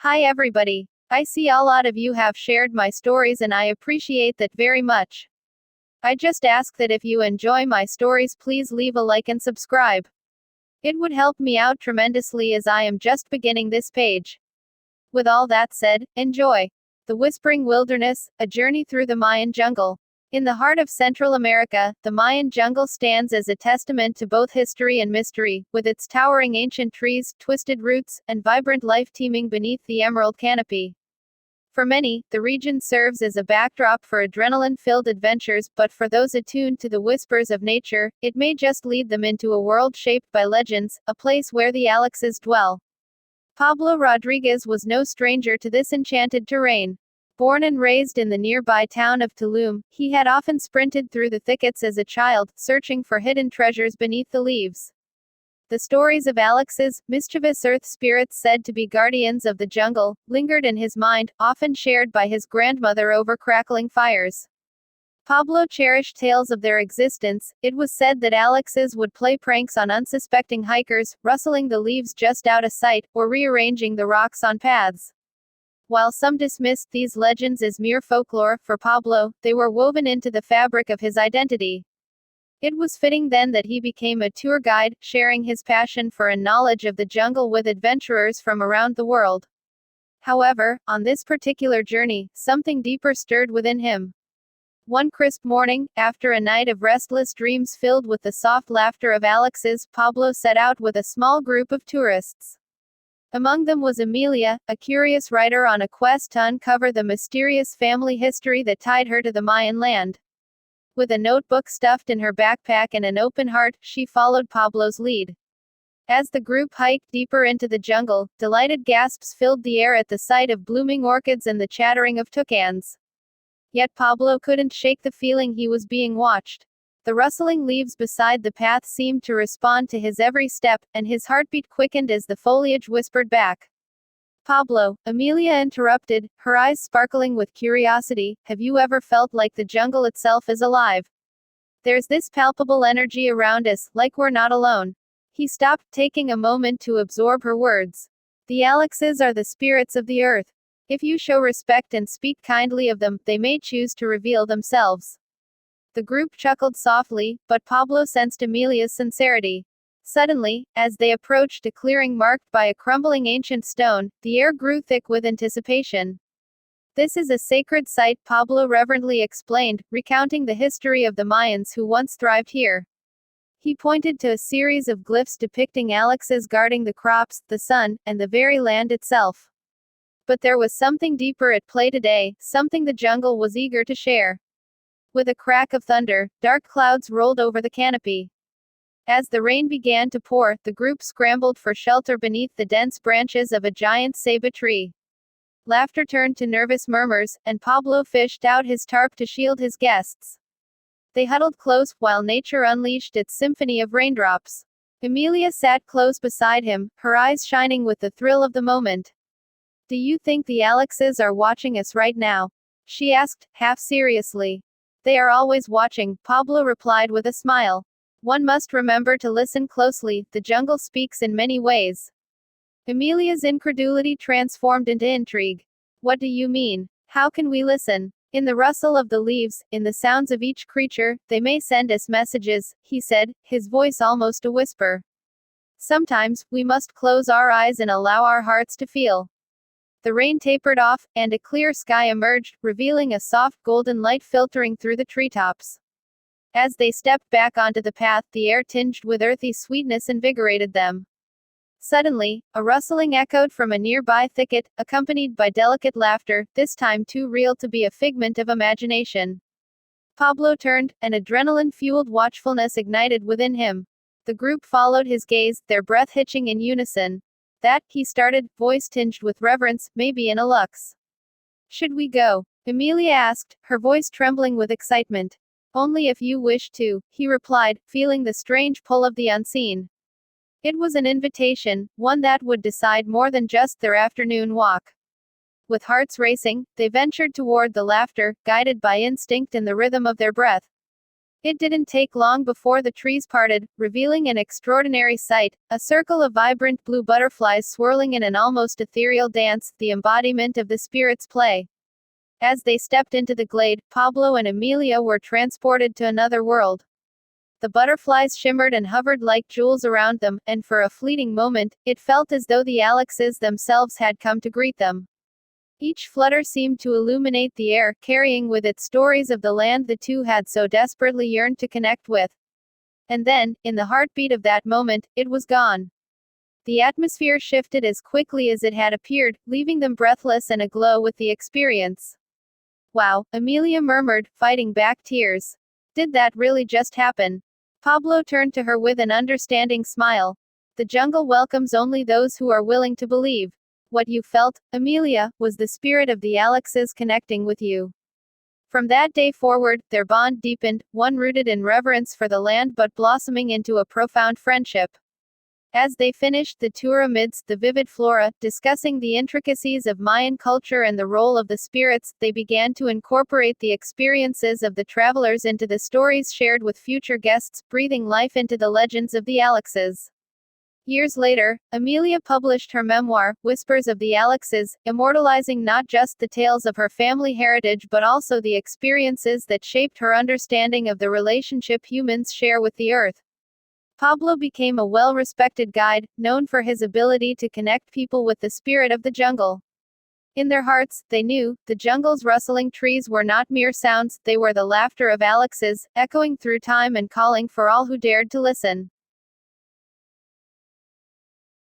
Hi everybody. I see a lot of you have shared my stories and I appreciate that very much. I just ask that if you enjoy my stories, please leave a like and subscribe. It would help me out tremendously as I am just beginning this page. With all that said, enjoy. The Whispering Wilderness, a journey through the Mayan jungle. In the heart of Central America, the Mayan jungle stands as a testament to both history and mystery, with its towering ancient trees, twisted roots, and vibrant life teeming beneath the emerald canopy. For many, the region serves as a backdrop for adrenaline-filled adventures, but for those attuned to the whispers of nature, it may just lead them into a world shaped by legends, a place where the ALUXES dwell. Pablo Rodriguez was no stranger to this enchanted terrain. Born and raised in the nearby town of Tulum, he had often sprinted through the thickets as a child, searching for hidden treasures beneath the leaves. The stories of ALUXES, mischievous earth spirits said to be guardians of the jungle, lingered in his mind, often shared by his grandmother over crackling fires. Pablo cherished tales of their existence. It was said that ALUXES would play pranks on unsuspecting hikers, rustling the leaves just out of sight, or rearranging the rocks on paths. While some dismissed these legends as mere folklore, for Pablo, they were woven into the fabric of his identity. It was fitting then that he became a tour guide, sharing his passion for and knowledge of the jungle with adventurers from around the world. However, on this particular journey, something deeper stirred within him. One crisp morning, after a night of restless dreams filled with the soft laughter of ALUXES, Pablo set out with a small group of tourists. Among them was Amelia, a curious writer on a quest to uncover the mysterious family history that tied her to the Mayan land. With a notebook stuffed in her backpack and an open heart, she followed Pablo's lead. As the group hiked deeper into the jungle, delighted gasps filled the air at the sight of blooming orchids and the chattering of toucans. Yet Pablo couldn't shake the feeling he was being watched. The rustling leaves beside the path seemed to respond to his every step, and his heartbeat quickened as the foliage whispered back. "Pablo," Amelia interrupted, her eyes sparkling with curiosity, "have you ever felt like the jungle itself is alive? There's this palpable energy around us, like we're not alone." He stopped, taking a moment to absorb her words. "The ALUXES are the spirits of the earth. If you show respect and speak kindly of them, they may choose to reveal themselves." The group chuckled softly, but Pablo sensed Amelia's sincerity. Suddenly, as they approached a clearing marked by a crumbling ancient stone, the air grew thick with anticipation. "This is a sacred site," Pablo reverently explained, recounting the history of the Mayans who once thrived here. He pointed to a series of glyphs depicting ALUXES guarding the crops, the sun, and the very land itself. But there was something deeper at play today, something the jungle was eager to share. With a crack of thunder, dark clouds rolled over the canopy. As the rain began to pour, the group scrambled for shelter beneath the dense branches of a giant ceiba tree. Laughter turned to nervous murmurs, and Pablo fished out his tarp to shield his guests. They huddled close, while nature unleashed its symphony of raindrops. Amelia sat close beside him, her eyes shining with the thrill of the moment. "Do you think the ALUXES are watching us right now?" she asked, half seriously. "They are always watching," Pablo replied with a smile. "One must remember to listen closely, the jungle speaks in many ways." Amelia's incredulity transformed into intrigue. "What do you mean? How can we listen?" "In the rustle of the leaves, in the sounds of each creature, they may send us messages," he said, his voice almost a whisper. "Sometimes, we must close our eyes and allow our hearts to feel." The rain tapered off, and a clear sky emerged, revealing a soft golden light filtering through the treetops. As they stepped back onto the path, the air tinged with earthy sweetness invigorated them. Suddenly, a rustling echoed from a nearby thicket, accompanied by delicate laughter, this time too real to be a figment of imagination. Pablo turned, an adrenaline-fueled watchfulness ignited within him. The group followed his gaze, their breath hitching in unison. "That," he started, voice tinged with reverence, "may be an ALUXES. Should we go?" Amelia asked, her voice trembling with excitement. "Only if you wish to," he replied, feeling the strange pull of the unseen. It was an invitation, one that would decide more than just their afternoon walk. With hearts racing, they ventured toward the laughter, guided by instinct and the rhythm of their breath. It didn't take long before the trees parted, revealing an extraordinary sight, a circle of vibrant blue butterflies swirling in an almost ethereal dance, the embodiment of the spirit's play. As they stepped into the glade, Pablo and Amelia were transported to another world. The butterflies shimmered and hovered like jewels around them, and for a fleeting moment, it felt as though the ALUXES themselves had come to greet them. Each flutter seemed to illuminate the air, carrying with it stories of the land the two had so desperately yearned to connect with. And then, in the heartbeat of that moment, it was gone. The atmosphere shifted as quickly as it had appeared, leaving them breathless and aglow with the experience. "Wow," Amelia murmured, fighting back tears. "Did that really just happen?" Pablo turned to her with an understanding smile. "The jungle welcomes only those who are willing to believe. What you felt, Amelia, was the spirit of the ALUXES connecting with you." From that day forward, their bond deepened, one rooted in reverence for the land but blossoming into a profound friendship. As they finished the tour amidst the vivid flora, discussing the intricacies of Mayan culture and the role of the spirits, they began to incorporate the experiences of the travelers into the stories shared with future guests, breathing life into the legends of the ALUXES. Years later, Amelia published her memoir, Whispers of the ALUXES, immortalizing not just the tales of her family heritage but also the experiences that shaped her understanding of the relationship humans share with the earth. Pablo became a well-respected guide, known for his ability to connect people with the spirit of the jungle. In their hearts, they knew, the jungle's rustling trees were not mere sounds, they were the laughter of ALUXES, echoing through time and calling for all who dared to listen.